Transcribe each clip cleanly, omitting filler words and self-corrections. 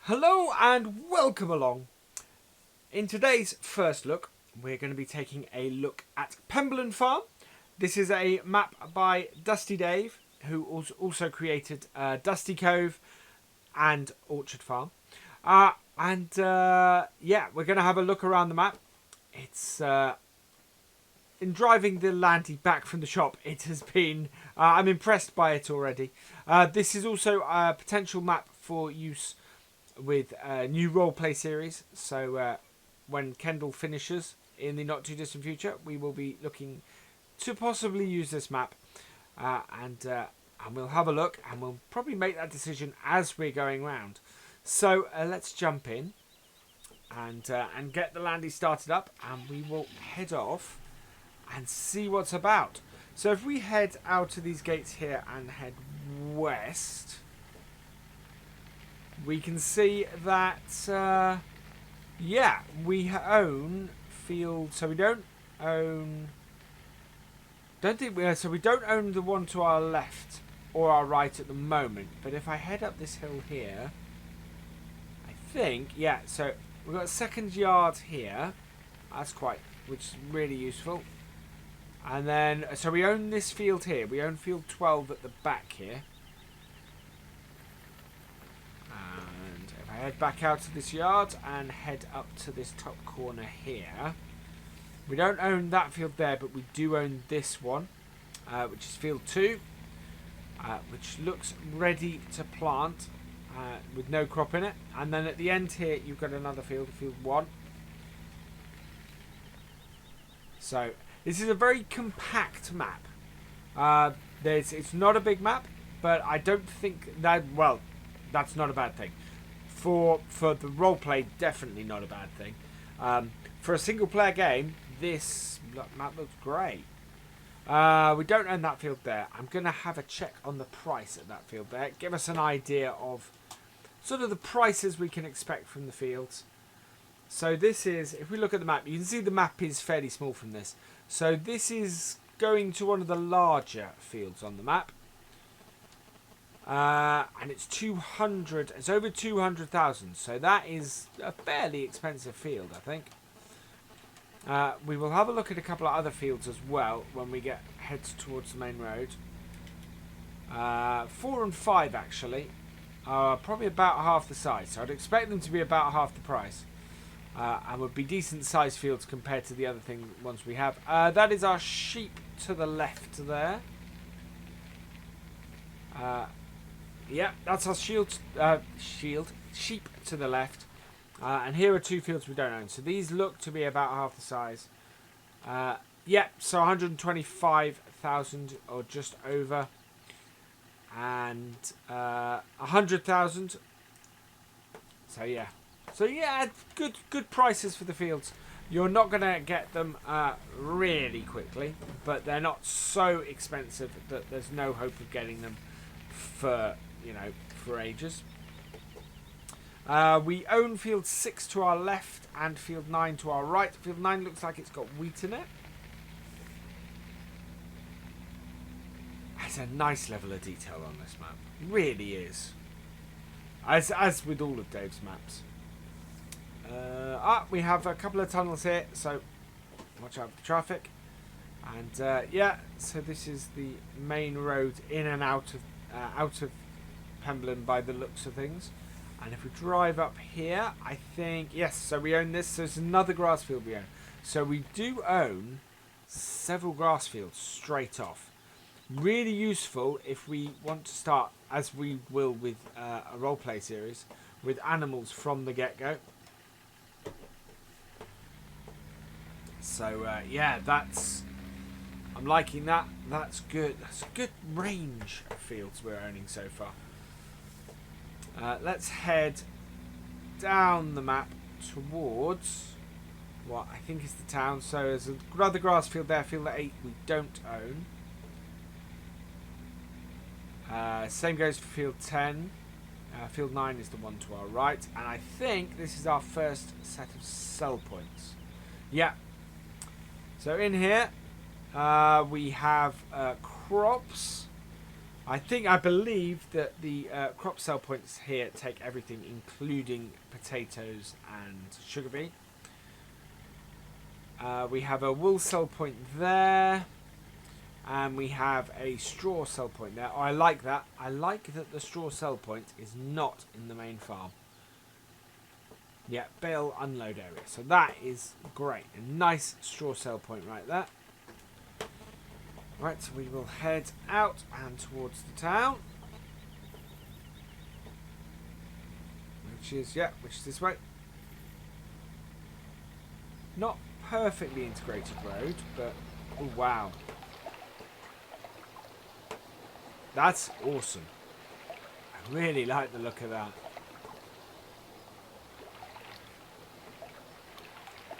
Hello and welcome along. In today's first look, we're going to be taking a look at Penberlan Farm. This is a map by Dusty Dave, who also created Dusty Cove and Orchard Farm. Yeah, we're going to have a look around the map. It's in driving the Landy back from the shop, it has been... I'm impressed by it already. This is also a potential map for use with a new roleplay series. So when Kendall finishes in the not too distant future, we will be looking to possibly use this map. And we'll have a look and we'll probably make that decision as we're going round. So let's jump in and get the Landy started up, and we will head off and see what's about. So if we head out of these gates here and head west, we can see that yeah, we own field. So we don't own, so we don't own the one to our left or our right at the moment. But if I head up this hill here, I think, yeah, so we've got a second yard here. That's which is really useful. And then, so we own this field here. We own field 12 at the back here. And if I head back out to this yard and head up to this top corner here, we don't own that field there, but we do own this one, which is field 2, which looks ready to plant with no crop in it. And then at the end here, you've got another field 1. So this is a very compact map. It's not a big map, but I don't think that, well, that's not a bad thing. For the roleplay, definitely not a bad thing. For a single player game, this map looks great. We don't own that field there. I'm going to have a check on the price at that field there. Give us an idea of sort of the prices we can expect from the fields. So this is, if we look at the map, you can see the map is fairly small from this. So this is going to one of the larger fields on the map. And it's 200, it's over 200,000. So that is a fairly expensive field, I think. We will have a look at a couple of other fields as well when we head towards the main road. 4 and 5 actually are probably about half the size. So I'd expect them to be about half the price. And would be decent sized fields compared to the other ones we have. That is our sheep to the left there. Yeah, that's our sheep to the left. And here are 2 fields we don't own. So these look to be about half the size. Yeah, so 125,000 or just over. And 100,000. So yeah. So yeah, good prices for the fields. You're not going to get them really quickly, but they're not so expensive that there's no hope of getting them for, for ages. We own field 6 to our left and field 9 to our right. Field 9 looks like it's got wheat in it. It's a nice level of detail on this map. It really is. As with all of Dave's maps. We have a couple of tunnels here, so watch out for the traffic. And yeah, so this is the main road in and out of Penberlan by the looks of things. And if we drive up here, I think, yes, so we own this. So it's another grass field we own. So we do own several grass fields straight off. Really useful if we want to start, as we will with a roleplay series, with animals from the get-go. So yeah, I'm liking that. That's good. That's a good range of fields we're owning so far. Let's head down the map towards what I think is the town. So there's another grass field there. Field 8 we don't own. Same goes for field 10. Field 9 is the one to our right. And I think this is our first set of sell points. Yeah. So in here, we have crops. I believe that the crop sell points here take everything, including potatoes and sugar beet. We have a wool sell point there, and we have a straw sell point there. Oh, I like that. I like that the straw sell point is not in the main farm. Yeah, bale unload area. So that is great. A nice straw sell point right there. Right, so we will head out and towards the town. Which is this way. Not perfectly integrated road, but oh wow. That's awesome. I really like the look of that.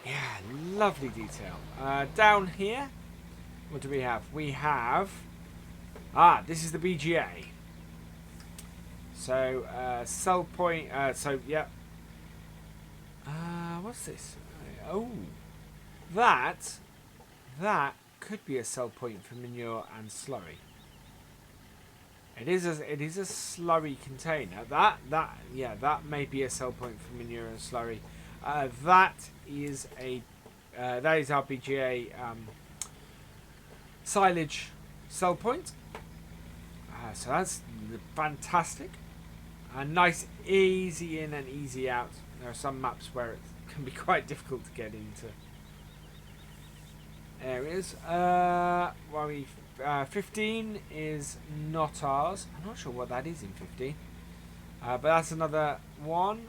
Yeah, lovely detail. Down here, what do we have? We have... this is the BGA. So, sell point... what's this? Oh, that could be a sell point for manure and slurry. It is a slurry container. That may be a sell point for manure and slurry. That is our BGA silage sell point. So that's fantastic. Nice, easy in and easy out. There are some maps where it can be quite difficult to get into areas. 15 is not ours. I'm not sure what that is in 15. But that's another one.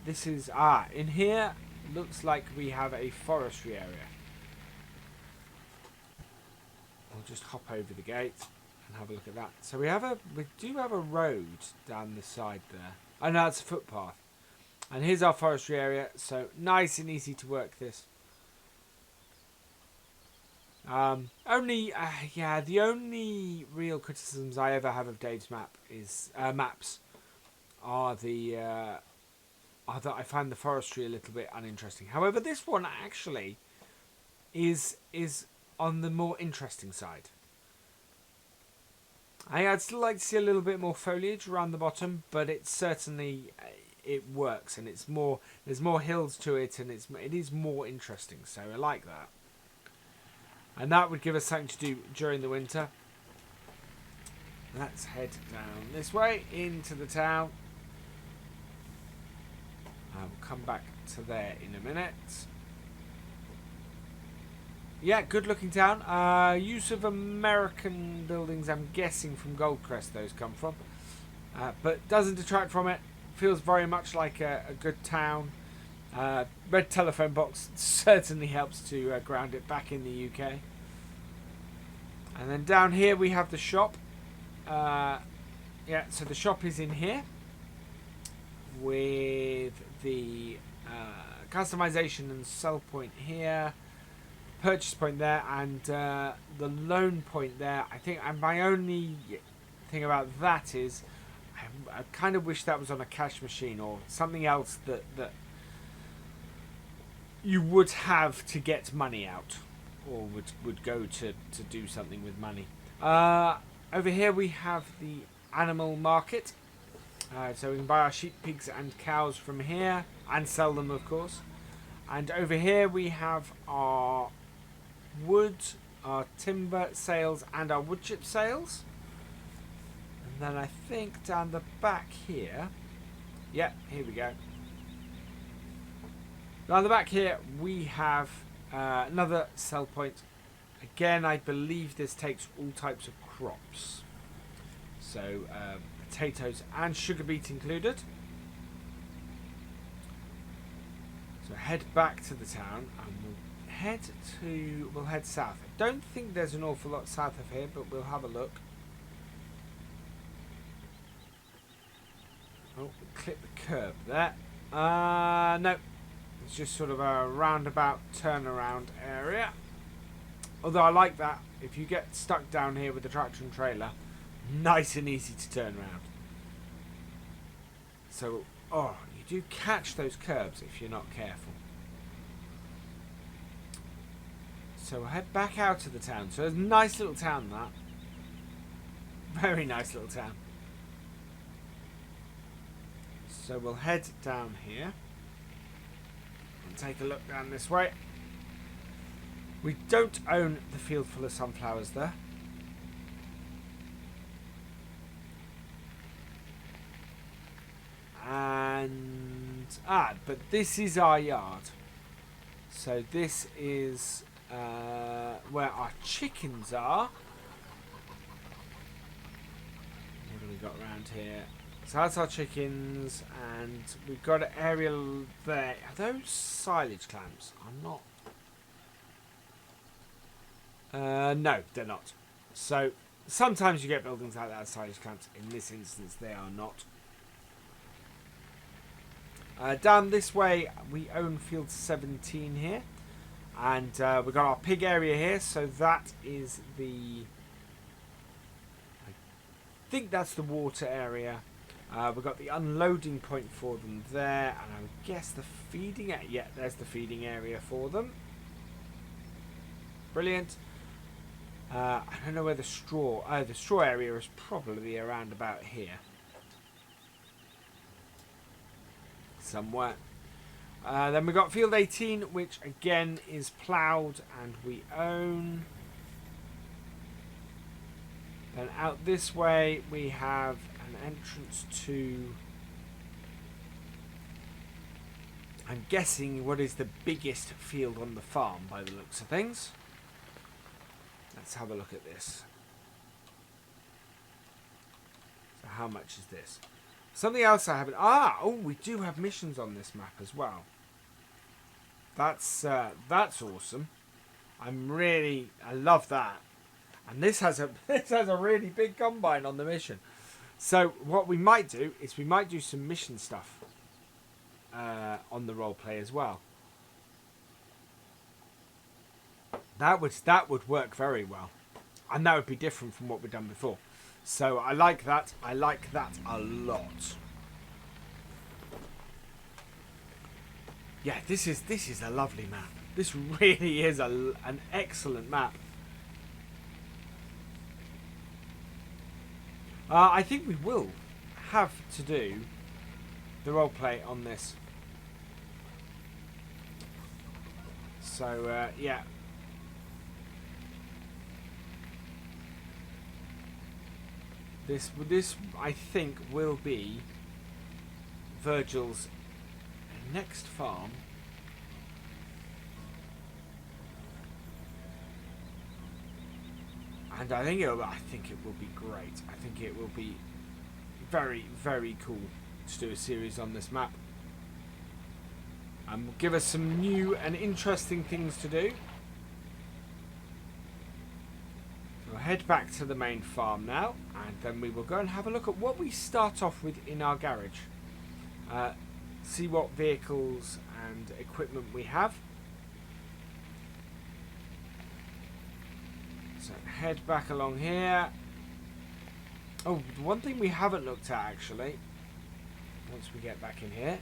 This is... in here, looks like we have a forestry area. We'll just hop over the gate and have a look at that. So we do have a road down the side there. Oh no, it's a footpath. And here's our forestry area. So nice and easy to work this. The only real criticisms I ever have of Dave's maps are that I find the forestry a little bit uninteresting. However, this one actually is on the more interesting side. I'd still like to see a little bit more foliage around the bottom, but it certainly works, and there's more hills to it, and it is more interesting. So I like that. And that would give us something to do during the winter. Let's head down this way into the town. I'll come back to there in a minute. Yeah, good looking town. Use of American buildings, I'm guessing from Goldcrest those come from. But doesn't detract from it. Feels very much like a good town. Red telephone box certainly helps to ground it back in the UK. And then down here we have the shop. So the shop is in here with the customization and sell point here, purchase point there, and the loan point there. I think my only thing about that is I kind of wish that was on a cash machine or something else that you would have to get money out, or would go to do something with money. Over here we have the animal market. So we can buy our sheep, pigs and cows from here and sell them, of course. And over here we have our wood, our timber sales and our wood chip sales. And then I think down the back here, here we go. Down the back here we have another sell point. Again, I believe this takes all types of crops. So potatoes and sugar beet included. So head back to the town and we'll head south. I don't think there's an awful lot south of here, but we'll have a look. Oh, clip the curb there. No. It's just sort of a roundabout turnaround area. Although I like that. If you get stuck down here with the tractor and trailer, nice and easy to turn around. So, you do catch those curbs if you're not careful. So we'll head back out of the town. So it's a nice little town, that. Very nice little town. So we'll head down here and take a look down this way. We don't own the field full of sunflowers there. And but this is our yard. So this is where our chickens are. What do we got around here? So that's our chickens, and we've got an area there. Are those silage clamps? I'm not. No, they're not. So sometimes you get buildings like that as silage clamps. In this instance, they are not. Down this way, we own field 17 here, and we've got our pig area here. So that is the. I think that's the water area. We've got the unloading point for them there, and I would guess the feeding. Yeah, there's the feeding area for them. Brilliant. I don't know where the straw. The straw area is probably around about here. Somewhere. Then we've got field 18, which again is ploughed and we own. Then out this way we have an entrance to, I'm guessing, what is the biggest field on the farm by the looks of things. Let's have a look at this. So how much is this? Something else I haven't... oh, we do have missions on this map as well. That's awesome. I love that. And this has a really big combine on the mission. So what we might do is we might do some mission stuff on the roleplay as well. That would work very well, and that would be different from what we've done before. So I like that. I like that a lot. Yeah, this is a lovely map. This really is an excellent map. I think we will have to do the roleplay on this. So yeah. This I think will be Virgil's next farm. And I think it will be great. I think it will be very, very cool to do a series on this map. And will give us some new and interesting things to do. We'll head back to the main farm now, and then we will go and have a look at what we start off with in our garage. See what vehicles and equipment we have. So head back along here. Oh, one thing we haven't looked at actually, once we get back in here,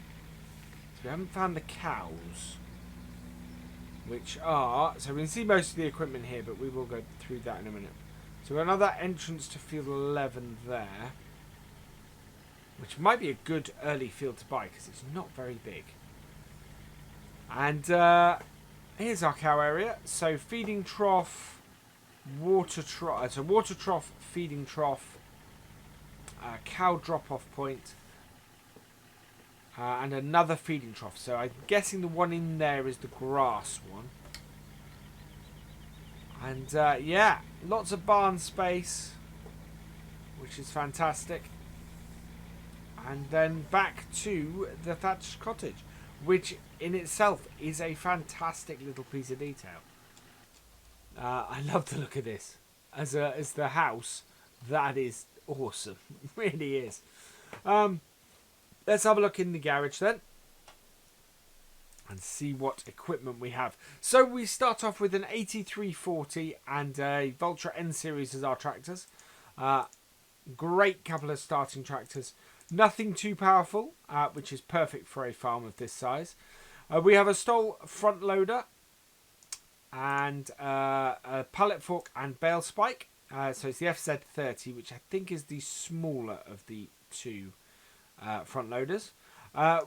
is we haven't found the cows. Which are, so we can see most of the equipment here, but we will go through that in a minute. So another entrance to field 11 there, which might be a good early field to buy because it's not very big. And here's our cow area. So feeding trough, water trough, so water trough, feeding trough, cow drop-off point, and another feeding trough. So I'm guessing the one in there is the grass one. And yeah, lots of barn space, which is fantastic. And then back to the thatched cottage, which in itself is a fantastic little piece of detail. I love the look of this. As the house, that is awesome. It really is. Let's have a look in the garage then and see what equipment we have. So we start off with an 8340 and a Vultra N series as our tractors. Great couple of starting tractors. Nothing too powerful, which is perfect for a farm of this size. We have a Stoll front loader and a pallet fork and bale spike. So it's the FZ30, which I think is the smaller of the two front loaders.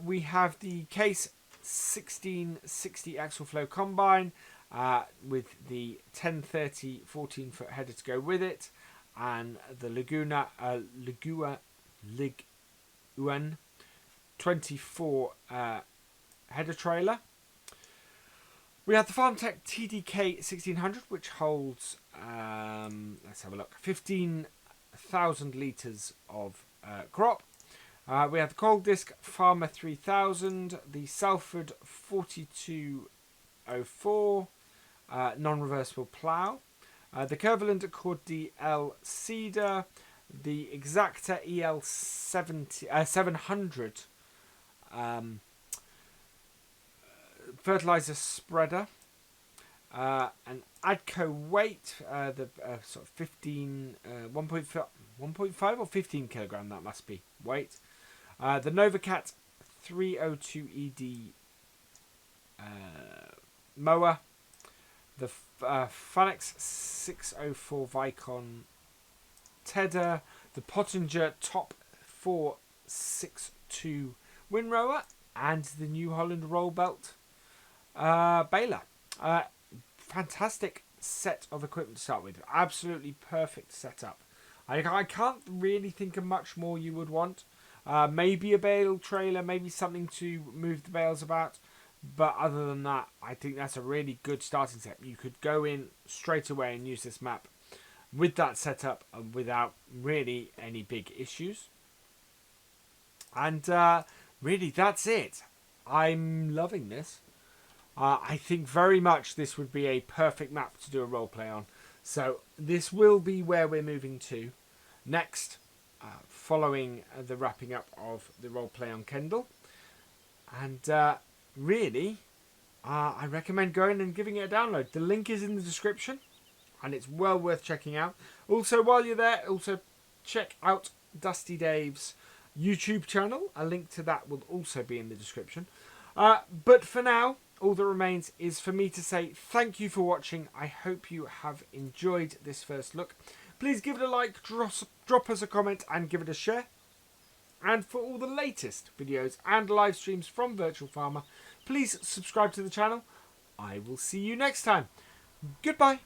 We have the Case 1660 axle flow combine with the 1030 14-foot header to go with it, and the Liguan 24 header trailer. We have the FarmTech TDK 1600, which holds, let's have a look, 15,000 litres of crop. We have the Cold Disc Farmer 3000, the Salford 4204 non-reversible plough, the Curveland Accord DL Cedar, the Exacta EL 700 fertilizer spreader, an Adco weight, the sort of 1.5 or 15 kilogram, that must be weight. The Novacat 302 ED mower, the Fanex 604 Vicon Tedder, the Pottinger Top 462 windrower, and the New Holland roll belt baler. Fantastic set of equipment to start with. Absolutely perfect setup. I can't really think of much more you would want. Maybe a bale trailer, maybe something to move the bales about. But other than that, I think that's a really good starting set. You could go in straight away and use this map with that setup without really any big issues. And really, that's it. I'm loving this. I think very much this would be a perfect map to do a roleplay on. So this will be where we're moving to next, following the wrapping up of the roleplay on Kendall. And really, I recommend going and giving it a download. The link is in the description, and it's well worth checking out. Also, while you're there, also check out Dusty Dave's YouTube channel. A link to that will also be in the description. But for now, all that remains is for me to say thank you for watching. I hope you have enjoyed this first look. Please give it a like, drop us a comment, and give it a share. And for all the latest videos and live streams from Virtual Farmer, please subscribe to the channel. I will see you next time. Goodbye.